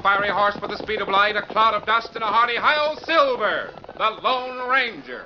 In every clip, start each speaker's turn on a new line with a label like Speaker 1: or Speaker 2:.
Speaker 1: fiery horse with the speed of light, a cloud of dust, and a hearty hi-yo Silver, the Lone Ranger.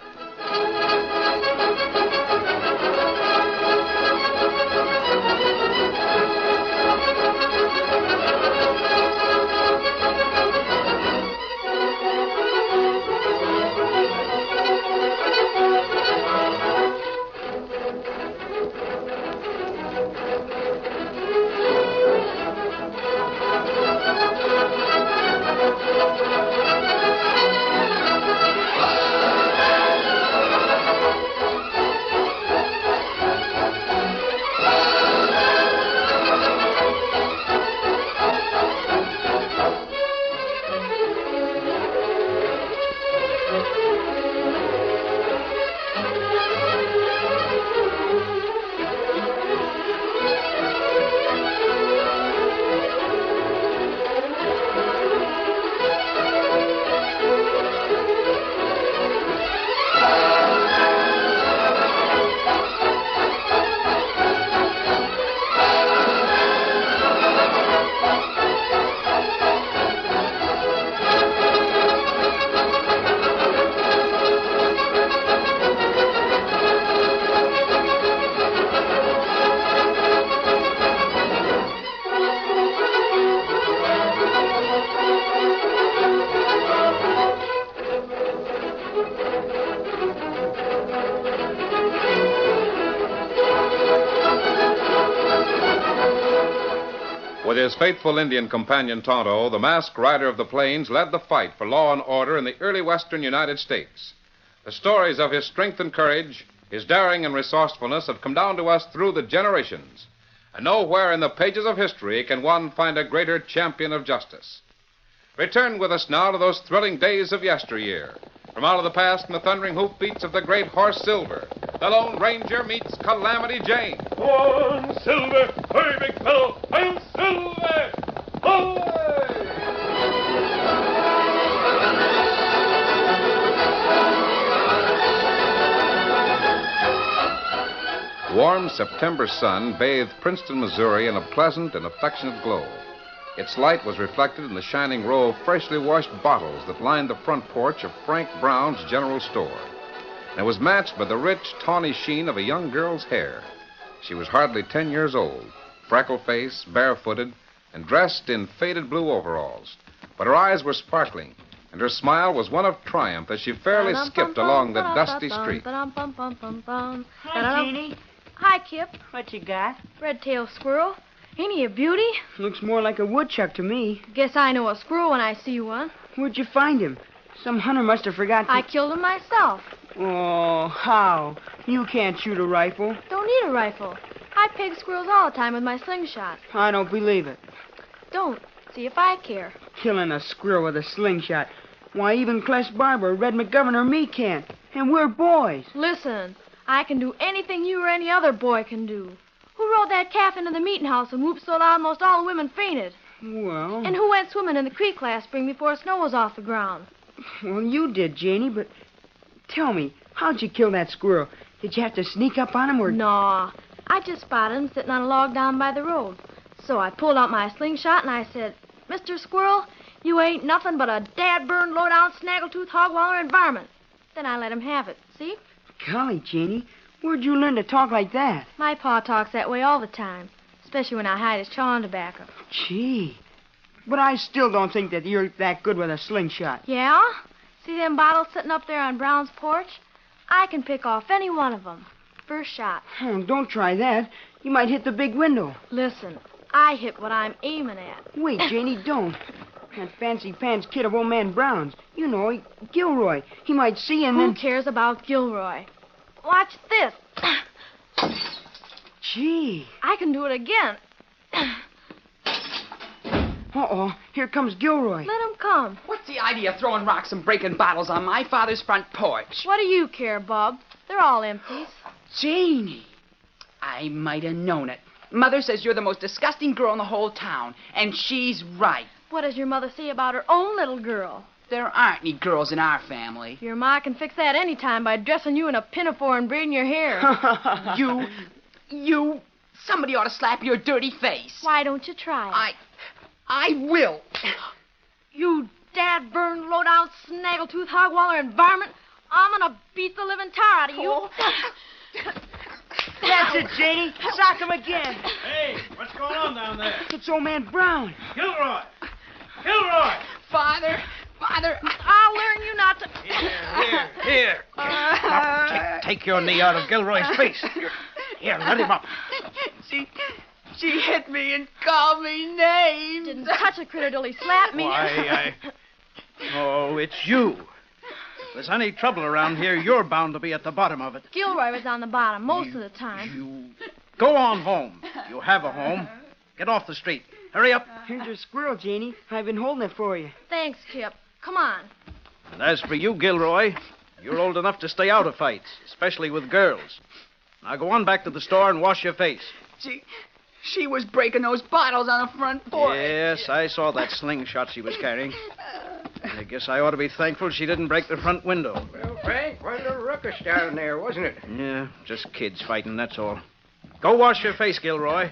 Speaker 1: With his faithful Indian companion Tonto, the masked rider of the plains led the fight for law and order in the early western United States. The stories of his strength and courage, his daring and resourcefulness have come down to us through the generations. And nowhere in the pages of history can one find a greater champion of justice. Return with us now to those thrilling days of yesteryear. From out of the past and the thundering hoofbeats of the great horse Silver, the Lone Ranger meets Calamity Jane.
Speaker 2: Go on, Silver! Hurry, big fellow! I'm Silver! Away!
Speaker 1: Warm September sun bathed Princeton, Missouri in a pleasant and affectionate glow. Its light was reflected in the shining row of freshly washed bottles that lined the front porch of Frank Brown's General Store. And it was matched by the rich, tawny sheen of a young girl's hair. She was hardly 10 years old, freckle-faced, barefooted, and dressed in faded blue overalls. But her eyes were sparkling, and her smile was one of triumph as she fairly skipped along the dusty street.
Speaker 3: Hi, Jeannie.
Speaker 4: Hi, Kip.
Speaker 3: What you got?
Speaker 4: Red-tailed squirrel. Ain't he a beauty?
Speaker 3: Looks more like a woodchuck to me.
Speaker 4: Guess I know a squirrel when I see one.
Speaker 3: Where'd you find him? Some hunter must have forgot to...
Speaker 4: I killed him myself.
Speaker 3: Oh, how? You can't shoot a rifle.
Speaker 4: Don't need a rifle. I peg squirrels all the time with my slingshot.
Speaker 3: I don't believe it.
Speaker 4: Don't. See if I care.
Speaker 3: Killing a squirrel with a slingshot. Why, even Cless Barber, Red McGovern, or me can't. And we're boys.
Speaker 4: Listen, I can do anything you or any other boy can do. Who rode that calf into the meeting house and whooped so loud most all the women fainted?
Speaker 3: Well...
Speaker 4: And who went swimming in the creek last spring before snow was off the ground?
Speaker 3: Well, you did, Janie, but... Tell me, how'd you kill that squirrel? Did you have to sneak up on him or...
Speaker 4: No, I just spotted him sitting on a log down by the road. So I pulled out my slingshot and I said, Mr. Squirrel, you ain't nothing but a dad-burned, low-down, snaggletooth, hog-wallerin' varmint. Then I let him have it, see?
Speaker 3: Golly, Janie, where'd you learn to talk like that?
Speaker 4: My pa talks that way all the time, especially when I hide his chawing tobacco.
Speaker 3: Gee, but I still don't think that you're that good with a slingshot.
Speaker 4: Yeah? See them bottles sitting up there on Brown's porch? I can pick off any one of them. First shot.
Speaker 3: Oh, don't try that. You might hit the big window.
Speaker 4: Listen, I hit what I'm aiming at.
Speaker 3: Wait, Janie, don't. That fancy pants kid of old man Brown's. You know, Gilroy. He might see and then...
Speaker 4: Who cares about Gilroy? Watch this.
Speaker 3: Gee.
Speaker 4: I can do it again.
Speaker 3: Uh-oh, here comes Gilroy.
Speaker 4: Let him come.
Speaker 5: What's the idea of throwing rocks and breaking bottles on my father's front porch?
Speaker 4: What do you care, Bub? They're all empties.
Speaker 5: Janie, I might have known it. Mother says you're the most disgusting girl in the whole town, and she's right.
Speaker 4: What does your mother say about her own little girl?
Speaker 5: There aren't any girls in our family.
Speaker 4: Your ma can fix that any time by dressing you in a pinafore and braiding your hair.
Speaker 5: Somebody ought to slap your dirty face.
Speaker 4: Why don't you try it?
Speaker 5: I will.
Speaker 4: You dad-burned, low-down, snaggletooth, hog-waller varmint. I'm gonna beat the living tar out of you.
Speaker 3: Oh. That's it, Janie. Sock him again.
Speaker 2: Hey, what's going on down there?
Speaker 3: It's old man Brown.
Speaker 2: Gilroy! Gilroy!
Speaker 5: Father.
Speaker 4: I'll learn you not to...
Speaker 6: Here. Now, take your knee out of Gilroy's face. Here, let him up.
Speaker 5: She hit me and called me names.
Speaker 4: Didn't touch a critter till he slapped me.
Speaker 6: Why, Oh, it's you. If there's any trouble around here, you're bound to be at the bottom of it.
Speaker 4: Gilroy was on the bottom most of the time.
Speaker 6: Go on home. You have a home. Get off the street. Hurry up.
Speaker 3: Here's your squirrel, Janie. I've been holding it for you.
Speaker 4: Thanks, Kip. Come on.
Speaker 6: And as for you, Gilroy, you're old enough to stay out of fights, especially with girls. Now go on back to the store and wash your face.
Speaker 5: She was breaking those bottles on the front porch.
Speaker 6: Yes, I saw that slingshot she was carrying. I guess I ought to be thankful she didn't break the front window.
Speaker 7: Well, Frank, quite a little ruckus down there, wasn't it?
Speaker 6: Yeah, just kids fighting, that's all. Go wash your face, Gilroy.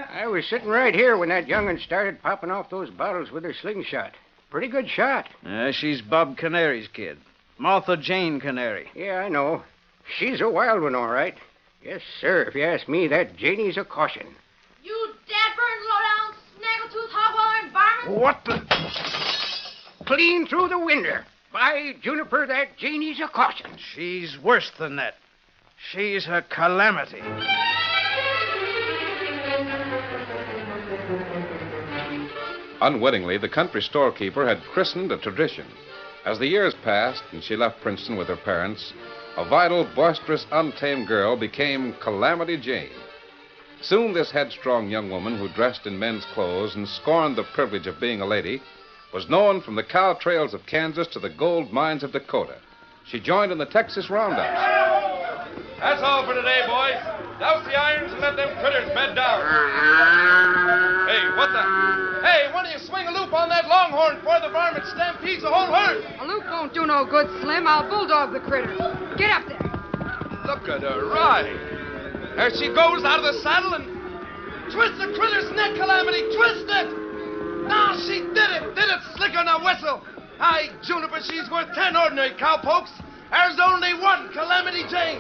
Speaker 7: I was sitting right here when that young'un started popping off those bottles with her slingshot. Pretty good shot.
Speaker 6: She's Bob Canary's kid. Martha Jane Canary.
Speaker 7: Yeah, I know. She's a wild one, all right. Yes, sir. If you ask me, that Janie's a caution.
Speaker 4: You dad-burned, low-down, snaggletooth, hog-waller varmint.
Speaker 6: What the...
Speaker 7: Clean through the window. By Juniper, that Janie's a caution.
Speaker 6: She's worse than that. She's a calamity.
Speaker 1: Unwittingly, the country storekeeper had christened a tradition. As the years passed and she left Princeton with her parents, a vital, boisterous, untamed girl became Calamity Jane. Soon this headstrong young woman who dressed in men's clothes and scorned the privilege of being a lady was known from the cow trails of Kansas to the gold mines of Dakota. She joined in the Texas roundups.
Speaker 2: That's all for today, boys. Douse the irons and let them critters bed down. Hey, what the... Hey, why don't you swing a loop on that longhorn before the varmint stampedes the whole herd?
Speaker 5: A loop won't do no good, Slim. I'll bulldog the critter. Get up there.
Speaker 2: Look at her ride. There she goes out of the saddle and... Twist the critter's neck, Calamity, twist it! Now she did it slicker than a whistle. Aye, Juniper, she's worth 10 ordinary cowpokes. There's only one Calamity Jane.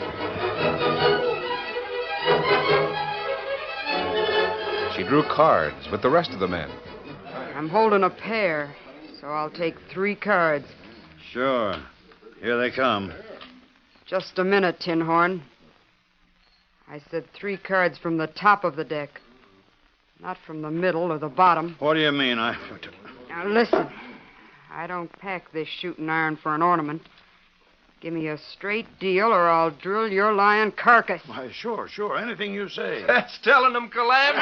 Speaker 1: She drew cards with the rest of the men.
Speaker 8: I'm holding a pair, so I'll take 3 cards.
Speaker 6: Sure. Here they come.
Speaker 8: Just a minute, Tin Horn. I said 3 cards from the top of the deck, not from the middle or the bottom.
Speaker 6: What do you mean?
Speaker 8: Now, listen. I don't pack this shooting iron for an ornament. Give me a straight deal or I'll drill your lying carcass.
Speaker 6: Why, sure. Anything you say.
Speaker 2: That's telling them, Calamity.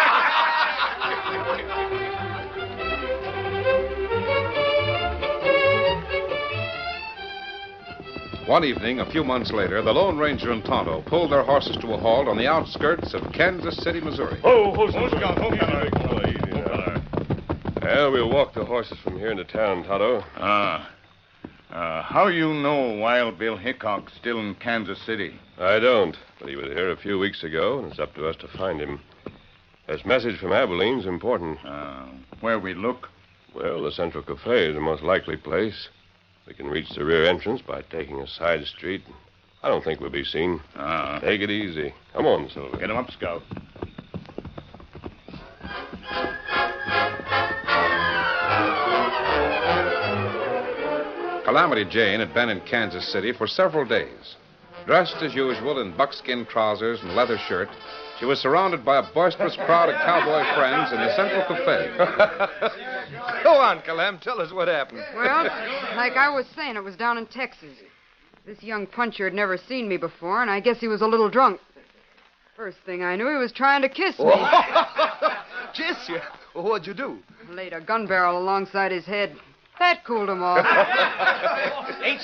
Speaker 1: One evening, a few months later, the Lone Ranger and Tonto pulled their horses to a halt on the outskirts of Kansas City, Missouri.
Speaker 2: Well, we'll walk the horses from here into town, Tonto.
Speaker 9: How you know Wild Bill Hickok's still in Kansas City?
Speaker 2: I don't, but he was here a few weeks ago, and it's up to us to find him. This message from Abilene's important.
Speaker 9: Where we look?
Speaker 2: Well, the Central Cafe is the most likely place. We can reach the rear entrance by taking a side street. I don't think we'll be seen. Take it easy. Come on, Silver.
Speaker 9: Get him up, Scout.
Speaker 1: Calamity Jane had been in Kansas City for several days. Dressed as usual in buckskin trousers and leather shirt, she was surrounded by a boisterous crowd of cowboy friends in the Central Cafe.
Speaker 2: Go on, Calam. Tell us what happened.
Speaker 8: Well, like I was saying, it was down in Texas. This young puncher had never seen me before, and I guess he was a little drunk. First thing I knew, he was trying to kiss me.
Speaker 2: Kiss you? Well, what'd you do?
Speaker 8: Laid a gun barrel alongside his head. That cooled him off.
Speaker 7: Ain't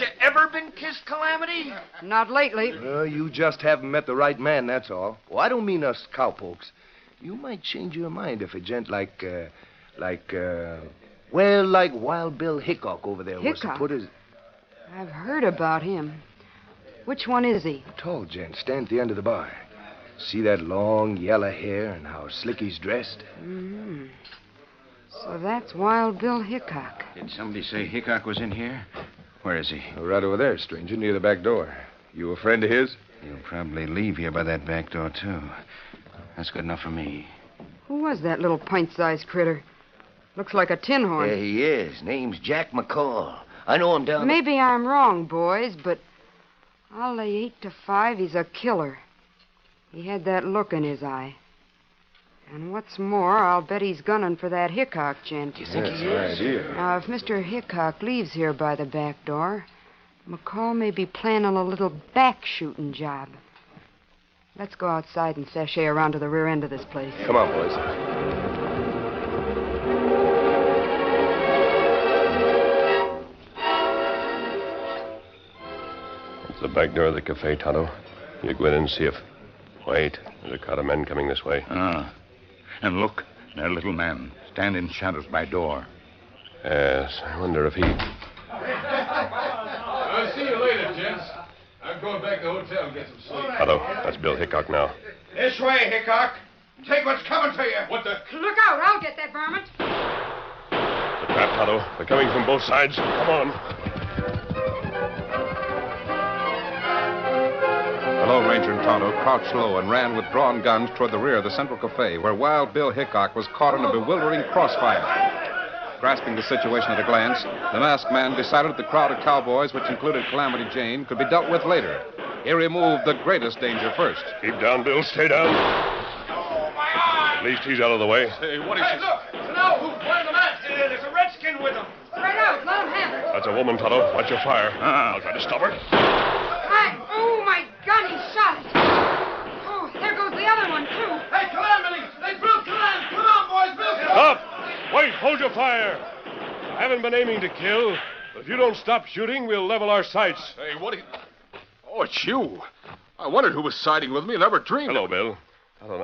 Speaker 7: you ever been kissed, Calamity?
Speaker 8: Not lately.
Speaker 10: You just haven't met the right man, that's all. Oh, I don't mean us cowpokes. You might change your mind if a gent like Wild Bill Hickok over there was to put his...
Speaker 8: I've heard about him. Which one is he?
Speaker 10: A tall gent, stand at the end of the bar. See that long yellow hair and how slick he's dressed?
Speaker 8: Mm-hmm. So that's Wild Bill Hickok.
Speaker 9: Did somebody say Hickok was in here? Where is he?
Speaker 10: Right over there, stranger, near the back door. You a friend of his?
Speaker 9: He'll probably leave here by that back door, too. That's good enough for me.
Speaker 8: Who was that little pint-sized critter? Looks like a tin horn.
Speaker 11: Yeah, he is. Name's Jack McCall. I know him down...
Speaker 8: Maybe I'm wrong, boys, but I'll lay 8 to 5 he's a killer. He had that look in his eye. And what's more, I'll bet he's gunning for that Hickok gent.
Speaker 11: You think he is?
Speaker 10: Idea.
Speaker 8: Now, if Mr. Hickok leaves here by the back door, McCall may be planning a little back-shooting job. Let's go outside and sashay around to the rear end of this place.
Speaker 10: Come on, boys.
Speaker 12: It's the back door of the cafe, Tonto. You go in and see if... Wait, there's a crowd of men coming this way.
Speaker 9: Ah. And look, that little man, standing in shadows by door.
Speaker 12: Yes, I wonder if he...
Speaker 2: I'll see you later, gents. I'm going back to the hotel and get some sleep.
Speaker 12: Tonto, that's Bill Hickok now.
Speaker 2: This way, Hickok. Take what's coming to you. What the...
Speaker 8: Look out, I'll get that varmint.
Speaker 12: The trap, Tonto. They're coming from both sides. Come on.
Speaker 1: The Lone Ranger and Tonto crouched low and ran with drawn guns toward the rear of the Central Cafe, where Wild Bill Hickok was caught in a bewildering crossfire. Grasping the situation at a glance, the masked man decided the crowd of cowboys, which included Calamity Jane, could be dealt with later. He removed the greatest danger first.
Speaker 12: Keep down, Bill. Stay down.
Speaker 2: Oh, my eye!
Speaker 12: At least he's out of the way.
Speaker 2: Hey, what is this? Look, it's an owl who's wearing the mask. There's a redskin with him.
Speaker 8: Right out, let him have it.
Speaker 12: That's a woman, Tonto. Watch your fire. I'll try to stop her.
Speaker 8: Oh, my gun, he shot it. Oh, there goes the other one, too.
Speaker 2: Hey, Calamity! They Bill Calamity! Come on, boys, Bill Calamity!
Speaker 12: Stop! Wait, hold your fire. I haven't been aiming to kill. But if you don't stop shooting, we'll level our sights.
Speaker 2: Hey, what are you... Oh, it's you. I wondered who was siding with me. Never dreamed.
Speaker 12: Hello, Bill.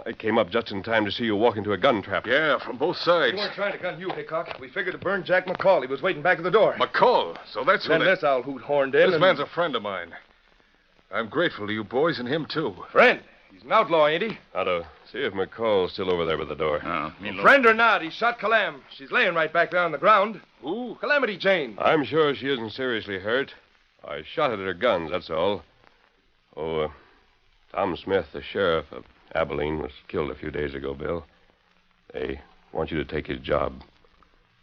Speaker 12: I came up just in time to see you walk into a gun trap.
Speaker 2: Yeah, from both sides.
Speaker 10: We weren't trying to gun you, Hickok. We figured to burn Jack McCall. He was waiting back at the door.
Speaker 2: McCall. So that's who
Speaker 10: Then
Speaker 2: they...
Speaker 10: this owl hoot horned in.
Speaker 2: This man's a friend of mine. I'm grateful to you boys and him, too.
Speaker 10: friend. He's an outlaw, ain't he?
Speaker 12: Tonto, see if McCall's still over there by the door.
Speaker 10: Friend or not, he shot Calam. She's laying right back there on the ground.
Speaker 2: Who?
Speaker 10: Calamity Jane.
Speaker 12: I'm sure she isn't seriously hurt. I shot at her guns, that's all. Oh, Tom Smith, the sheriff of Abilene, was killed a few days ago, Bill. They want you to take his job.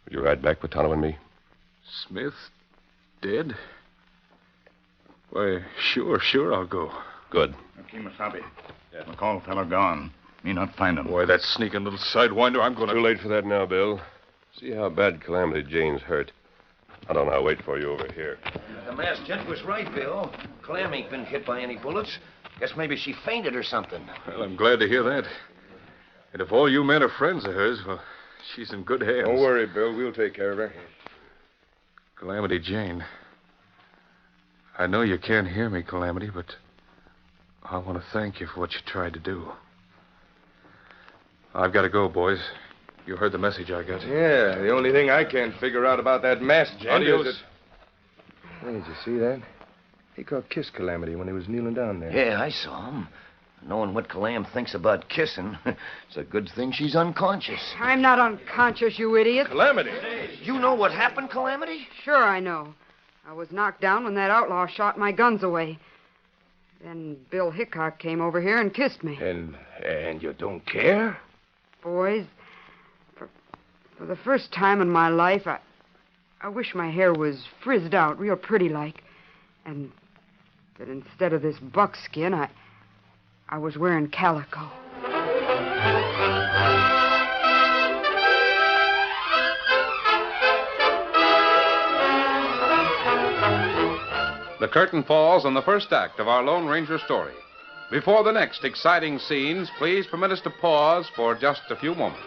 Speaker 12: Would you ride back with Tonto and me?
Speaker 2: Smith? Dead? Why, sure, I'll go.
Speaker 12: Good.
Speaker 9: Kimasabi. Yeah. McCall fellow gone. Me not find him.
Speaker 2: Boy, that sneaking little sidewinder, I'm going to...
Speaker 12: Too late for that now, Bill. See how bad Calamity Jane's hurt. I don't know. I'll wait for you over here.
Speaker 11: The masked gent was right, Bill. Clam ain't been hit by any bullets. Guess maybe she fainted or something.
Speaker 2: Well, I'm glad to hear that. And if all you men are friends of hers, well, she's in good hands.
Speaker 10: Don't worry, Bill. We'll take care of her.
Speaker 2: Calamity Jane. I know you can't hear me, Calamity, but I want to thank you for what you tried to do. I've got to go, boys. You heard the message I got.
Speaker 10: Yeah, the only thing I can't figure out about that masked gent
Speaker 2: Adios.
Speaker 10: is that... Hey, did you see that? Hickok kissed Calamity when he was kneeling down there.
Speaker 11: Yeah, I saw him. Knowing what Calam thinks about kissing, it's a good thing she's unconscious.
Speaker 8: I'm not unconscious, you idiot.
Speaker 10: Calamity?
Speaker 11: You know what happened, Calamity?
Speaker 8: Sure I know. I was knocked down when that outlaw shot my guns away. Then Bill Hickok came over here and kissed me.
Speaker 10: And you don't care?
Speaker 8: Boys, for the first time in my life, I wish my hair was frizzed out real pretty like. And that instead of this buckskin, I was wearing calico.
Speaker 1: The curtain falls on the first act of our Lone Ranger story. Before the next exciting scenes, please permit us to pause for just a few moments.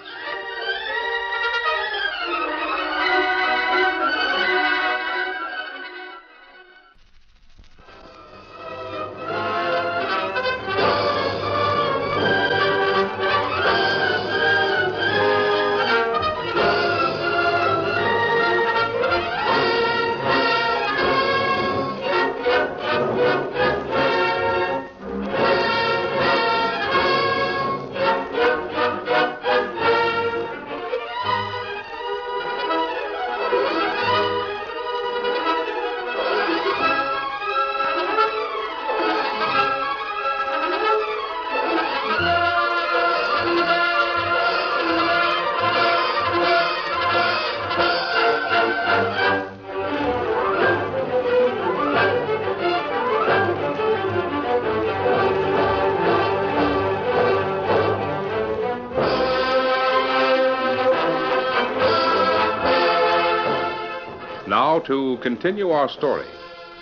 Speaker 1: Now, to continue our story.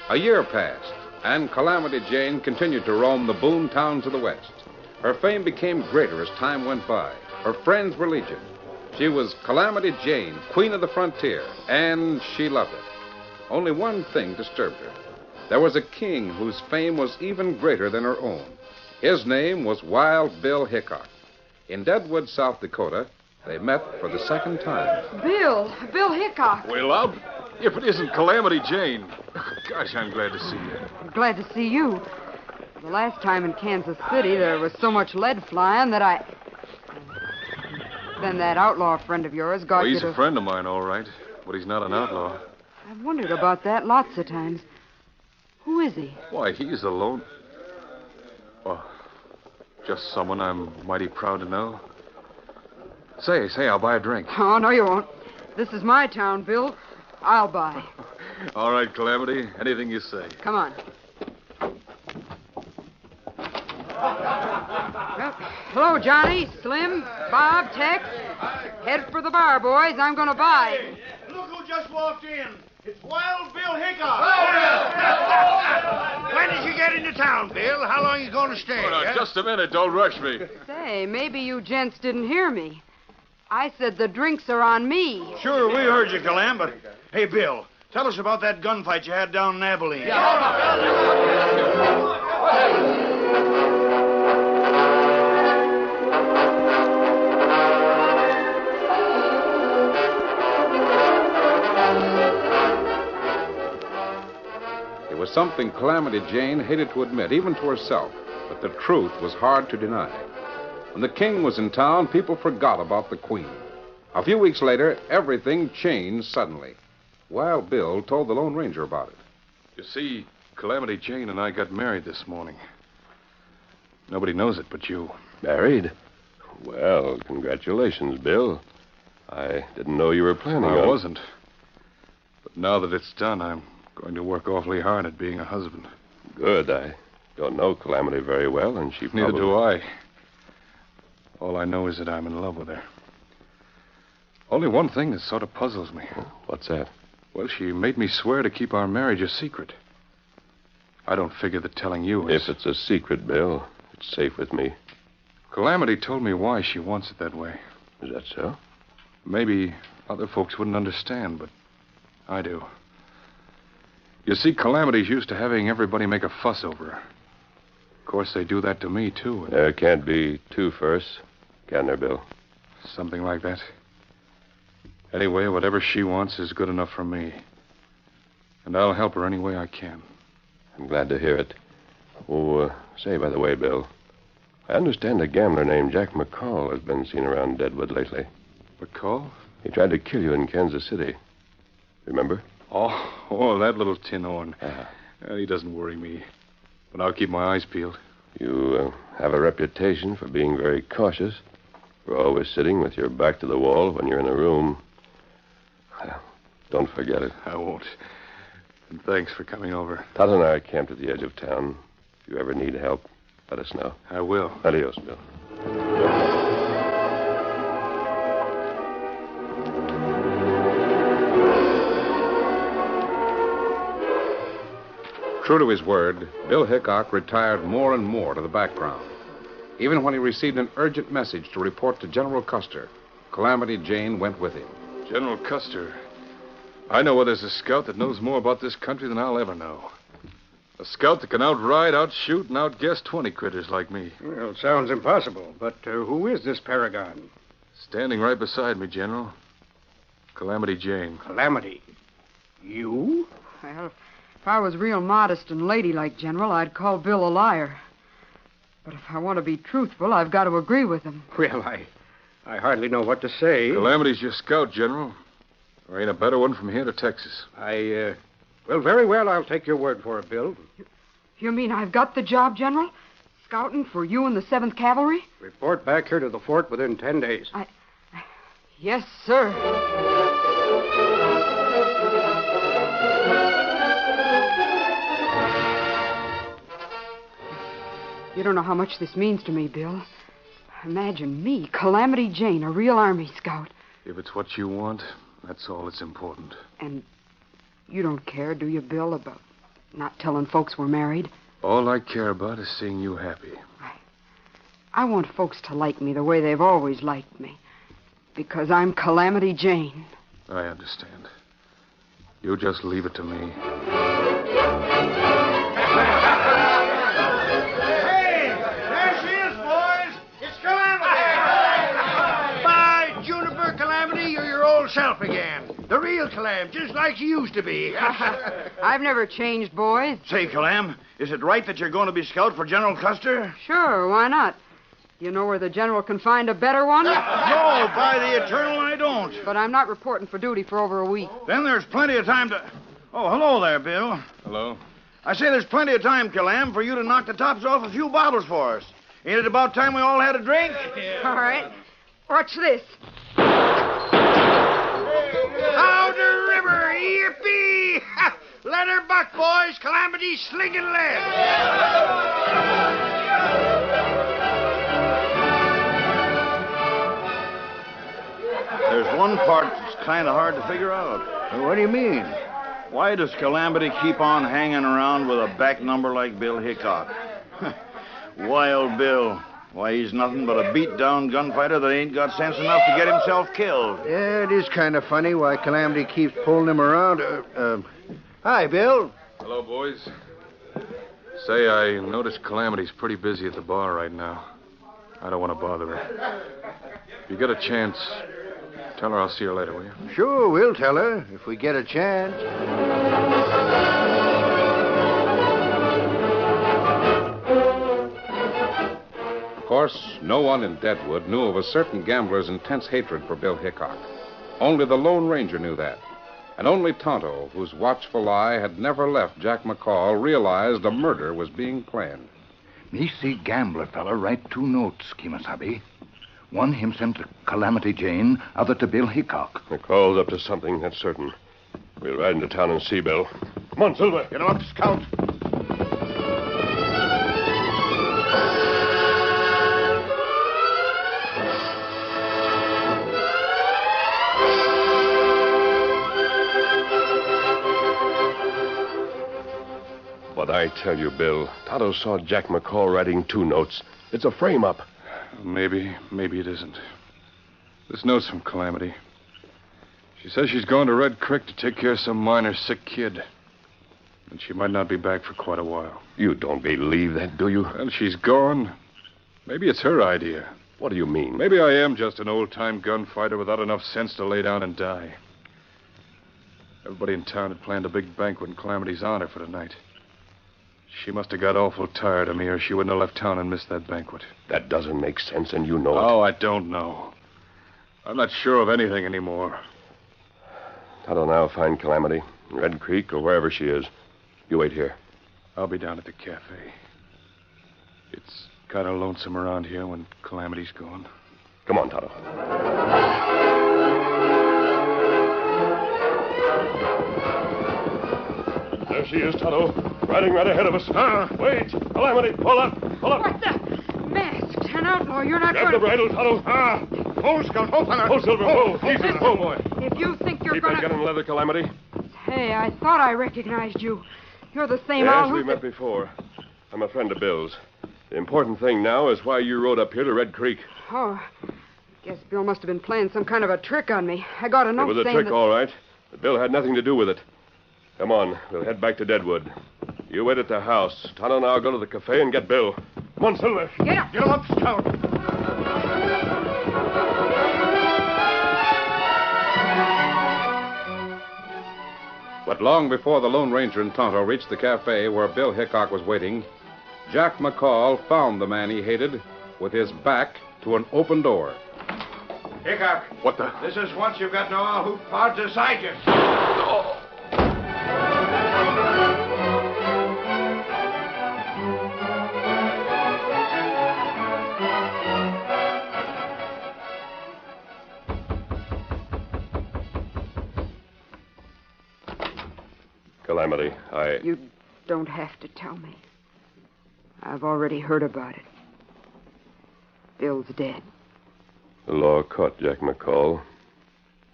Speaker 1: A year passed, and Calamity Jane continued to roam the boom towns of the West. Her fame became greater as time went by. Her friends were legion. She was Calamity Jane, queen of the frontier, and she loved it. Only one thing disturbed her. There was a king whose fame was even greater than her own. His name was Wild Bill Hickok. In Deadwood, South Dakota, they met for the second time.
Speaker 8: Bill Hickok.
Speaker 13: Well, up. If it isn't Calamity Jane. Gosh, I'm glad to see you.
Speaker 8: I'm glad to see you. The last time in Kansas City, there was so much lead flying that Then that outlaw friend of yours got
Speaker 13: He's
Speaker 8: you to...
Speaker 13: a friend of mine, all right. But he's not an outlaw.
Speaker 8: I've wondered about that lots of times. Who is he?
Speaker 13: Why, he's alone. Well, just someone I'm mighty proud to know. Say, I'll buy a drink.
Speaker 8: Oh, no, you won't. This is my town, Bill. I'll buy.
Speaker 13: All right, Calamity. Anything you say.
Speaker 8: Come on. Well, hello, Johnny, Slim, Bob, Tex. Head for the bar, boys. I'm going to buy.
Speaker 14: Hey, look who just walked in. It's Wild Bill Hickok. When did you get into town, Bill? How long are you going to stay?
Speaker 13: Just a minute. Don't rush me.
Speaker 8: Say, maybe you gents didn't hear me. I said the drinks are on me.
Speaker 14: Sure, we heard you, Calam, but... Hey, Bill, tell us about that gunfight you had down in Abilene.
Speaker 1: It was something Calamity Jane hated to admit, even to herself, but the truth was hard to deny. When the king was in town, people forgot about the queen. A few weeks later, everything changed suddenly. Wild Bill told the Lone Ranger about it.
Speaker 13: You see, Calamity Jane and I got married this morning. Nobody knows it but you.
Speaker 12: Married? Well, congratulations, Bill. I didn't know you were planning on...
Speaker 13: I wasn't. But now that it's done, I'm going to work awfully hard at being a husband.
Speaker 12: Good. I don't know Calamity very well, and she probably...
Speaker 13: Neither do I. All I know is that I'm in love with her. Only one thing that sort of puzzles me.
Speaker 12: What's that?
Speaker 13: Well, she made me swear to keep our marriage a secret. I don't figure that telling you is...
Speaker 12: If it's a secret, Bill, it's safe with me.
Speaker 13: Calamity told me why she wants it that way.
Speaker 12: Is that so?
Speaker 13: Maybe other folks wouldn't understand, but I do. You see, Calamity's used to having everybody make a fuss over her. Of course, they do that to me, too.
Speaker 12: There can't be two firsts, can there, Bill?
Speaker 13: Something like that. Anyway, whatever she wants is good enough for me. And I'll help her any way I can.
Speaker 12: I'm glad to hear it. Oh, say, by the way, Bill, I understand a gambler named Jack McCall has been seen around Deadwood lately.
Speaker 13: McCall?
Speaker 12: He tried to kill you in Kansas City. Remember?
Speaker 13: Oh, that little tin horn. He doesn't worry me. But I'll keep my eyes peeled.
Speaker 12: You have a reputation for being very cautious. For always sitting with your back to the wall when you're in a room. Don't forget it.
Speaker 13: I won't. And thanks for coming over.
Speaker 12: Todd and I are camped at the edge of town. If you ever need help, let us know.
Speaker 13: I will.
Speaker 12: Adios, Bill.
Speaker 1: True to his word, Bill Hickok retired more and more to the background. Even when he received an urgent message to report to General Custer, Calamity Jane went with him.
Speaker 13: General Custer, I know where there's a scout that knows more about this country than I'll ever know. A scout that can outride, outshoot, and outguess 20 critters like me.
Speaker 7: Well, it sounds impossible, but who is this paragon?
Speaker 13: Standing right beside me, General. Calamity Jane.
Speaker 7: Calamity? You?
Speaker 8: Well, if I was real modest and ladylike, General, I'd call Bill a liar. But if I want to be truthful, I've got to agree with him.
Speaker 7: Well, I hardly know what to say.
Speaker 13: Calamity's your scout, General. There ain't a better one from here to Texas.
Speaker 7: Well, very well, I'll take your word for it, Bill.
Speaker 8: You mean I've got the job, General? Scouting for you and the 7th Cavalry?
Speaker 7: Report back here to the fort within 10 days.
Speaker 8: Yes, sir. You don't know how much this means to me, Bill. Imagine me, Calamity Jane, a real Army scout.
Speaker 13: If it's what you want, that's all that's important.
Speaker 8: And You don't care, do you, Bill, about not telling folks we're married?
Speaker 13: All I care about is seeing you happy.
Speaker 8: I want folks to like me the way they've always liked me. Because I'm Calamity Jane.
Speaker 13: I understand. You just leave it to me.
Speaker 14: Hey, there she is, boys. It's Calamity. By Juniper, Calamity, you're your old self again. The real Calam, just like you used to be.
Speaker 8: I've never changed, boys.
Speaker 14: Say, Calam, is it right that you're going to be scout for General Custer?
Speaker 8: Sure, why not? You know where the general can find a better one?
Speaker 14: No, by the eternal, I don't.
Speaker 8: But I'm not reporting for duty for over a week.
Speaker 14: Then there's plenty of time to... Oh, hello there, Bill.
Speaker 13: Hello?
Speaker 14: I say there's plenty of time, Calam, for you to knock the tops off a few bottles for us. Ain't it about time we all had a drink?
Speaker 8: All right. Watch this.
Speaker 14: Out the river, yippee! Let her buck, boys. Calamity slinging lead. There's one part that's kind of hard to figure out.
Speaker 10: What do you mean?
Speaker 14: Why does Calamity keep on hanging around with a back number like Bill Hickok? Wild Bill. Why, he's nothing but a beat-down gunfighter that ain't got sense enough to get himself killed.
Speaker 10: Yeah, it is kind of funny why Calamity keeps pulling him around. Hi, Bill.
Speaker 13: Hello, boys. Say, I noticed Calamity's pretty busy at the bar right now. I don't want to bother her. If you get a chance, tell her I'll see her later, will you?
Speaker 10: Sure, we'll tell her if we get a chance.
Speaker 1: Of course, no one in Deadwood knew of a certain gambler's intense hatred for Bill Hickok. Only the Lone Ranger knew that. And only Tonto, whose watchful eye had never left Jack McCall, realized a murder was being planned.
Speaker 15: Me see gambler fella write 2 notes, Kimasabi. One him sent to Calamity Jane, other to Bill Hickok.
Speaker 12: McCall's up to something, that's certain. We'll ride into town and see Bill. Come on, Silver.
Speaker 14: Get him up, Scout.
Speaker 12: But I tell you, Bill, Tonto saw Jack McCall writing 2 notes. It's a frame-up.
Speaker 13: Maybe it isn't. This note's from Calamity. She says she's going to Red Creek to take care of some minor sick kid. And she might not be back for quite a while.
Speaker 12: You don't believe that, do you?
Speaker 13: Well, she's gone. Maybe it's her idea.
Speaker 12: What do you mean?
Speaker 13: Maybe I am just an old-time gunfighter without enough sense to lay down and die. Everybody in town had planned a big banquet in Calamity's honor for tonight. She must have got awful tired of me, or she wouldn't have left town and missed that banquet.
Speaker 12: That doesn't make sense, and you know it.
Speaker 13: Oh, I don't know. I'm not sure of anything anymore.
Speaker 12: Tonto now find Calamity in Red Creek or wherever she is. You wait here.
Speaker 13: I'll be down at the cafe. It's kind of lonesome around here when Calamity's gone.
Speaker 12: Come on, Tonto. There she is, Tonto. Riding right ahead of us. Wait. Calamity, pull up. Pull up.
Speaker 8: What the? Masked, an outlaw, you're not
Speaker 12: Grab
Speaker 8: going
Speaker 12: the bridle, Tonto.
Speaker 14: Hold, Scout, hold, fella.
Speaker 12: Pull, Silver, pull. Easy, pull, boy.
Speaker 8: If you think you're
Speaker 12: Keep
Speaker 8: going
Speaker 12: that gun in leather, Calamity.
Speaker 8: Hey, I thought I recognized you. You're the same
Speaker 12: Yes,
Speaker 8: owl who...
Speaker 12: we met before. I'm a friend of Bill's. The important thing now is why you rode up here to Red Creek.
Speaker 8: Oh, guess Bill must have been playing some kind of a trick on me. I got a note
Speaker 12: It was a
Speaker 8: saying
Speaker 12: trick,
Speaker 8: that...
Speaker 12: all right. But Bill had nothing to do with it. Come on, we'll head back to Deadwood. You wait at the house. Tonto and I'll go to the cafe and get Bill. Come on, Silver.
Speaker 8: Get up.
Speaker 14: Get him up, Scout.
Speaker 1: But long before the Lone Ranger and Tonto reached the cafe where Bill Hickok was waiting, Jack McCall found the man he hated with his back to an open door.
Speaker 14: Hickok.
Speaker 13: What the?
Speaker 14: This is once you've got no owl hoop pods aside you.
Speaker 13: Oh.
Speaker 12: Calamity,
Speaker 8: You don't have to tell me. I've already heard about it. Bill's dead.
Speaker 12: The law caught Jack McCall.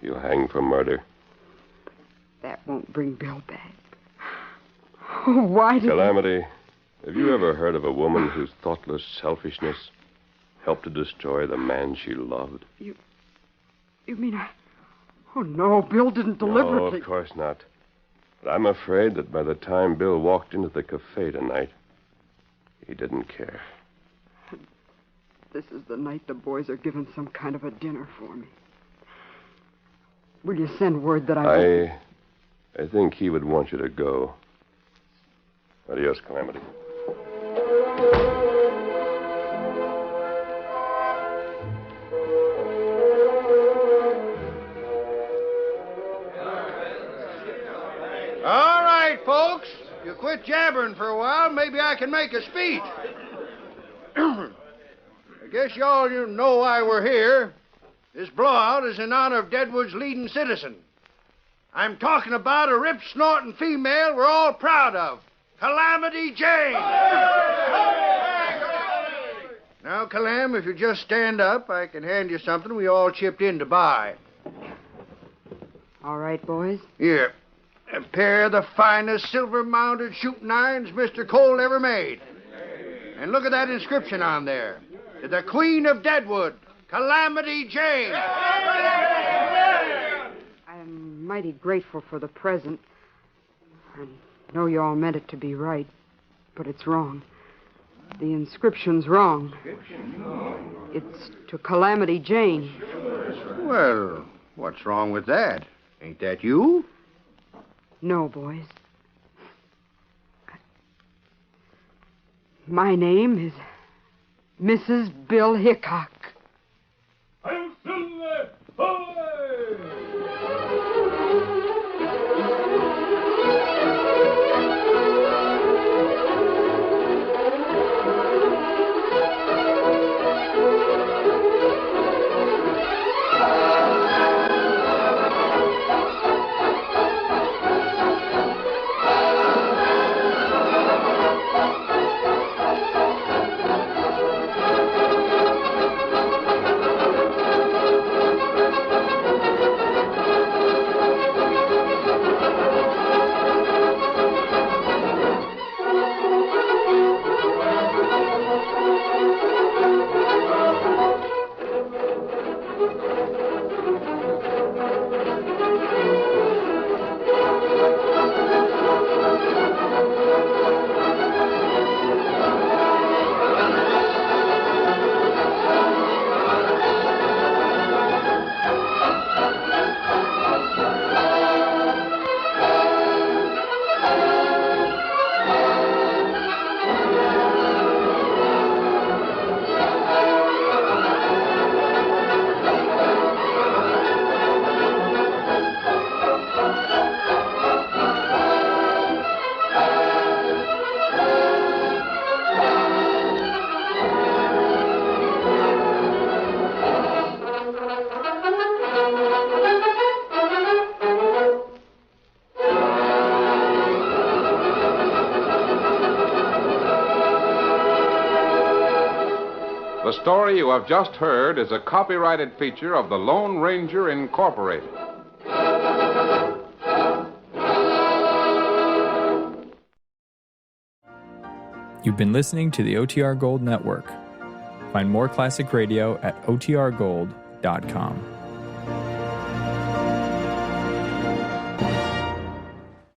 Speaker 12: You'll hang for murder.
Speaker 8: That won't bring Bill back. Oh, why did
Speaker 12: Calamity, have you ever heard of a woman whose thoughtless selfishness helped to destroy the man she loved?
Speaker 8: You mean Oh, no, Bill didn't deliberately...
Speaker 12: No, of course not. But I'm afraid that by the time Bill walked into the cafe tonight, he didn't care.
Speaker 8: This is the night the boys are giving some kind of a dinner for me. Will you send word that
Speaker 12: I think he would want you to go. Adios, Calamity.
Speaker 7: All right, folks. If you quit jabbering for a while, maybe I can make a speech. I guess y'all you know why we're here. This blowout is in honor of Deadwood's leading citizen. I'm talking about a rip-snorting female we're all proud of, Calamity Jane. Now, Calam, if you just stand up, I can hand you something we all chipped in to buy.
Speaker 8: All right, boys.
Speaker 7: Here. A pair of the finest silver-mounted shooting irons Mr. Cole ever made. And look at that inscription on there. To the Queen of Deadwood, Calamity Jane.
Speaker 8: I'm mighty grateful for the present. I know you all meant it to be right, but it's wrong. The inscription's wrong. It's to Calamity Jane.
Speaker 7: Well, what's wrong with that? Ain't that you?
Speaker 8: No, boys. My name is Mrs. Bill Hickok.
Speaker 1: The story you have just heard is a copyrighted feature of the Lone Ranger Incorporated.
Speaker 16: You've been listening to the OTR Gold Network. Find more classic radio at otrgold.com.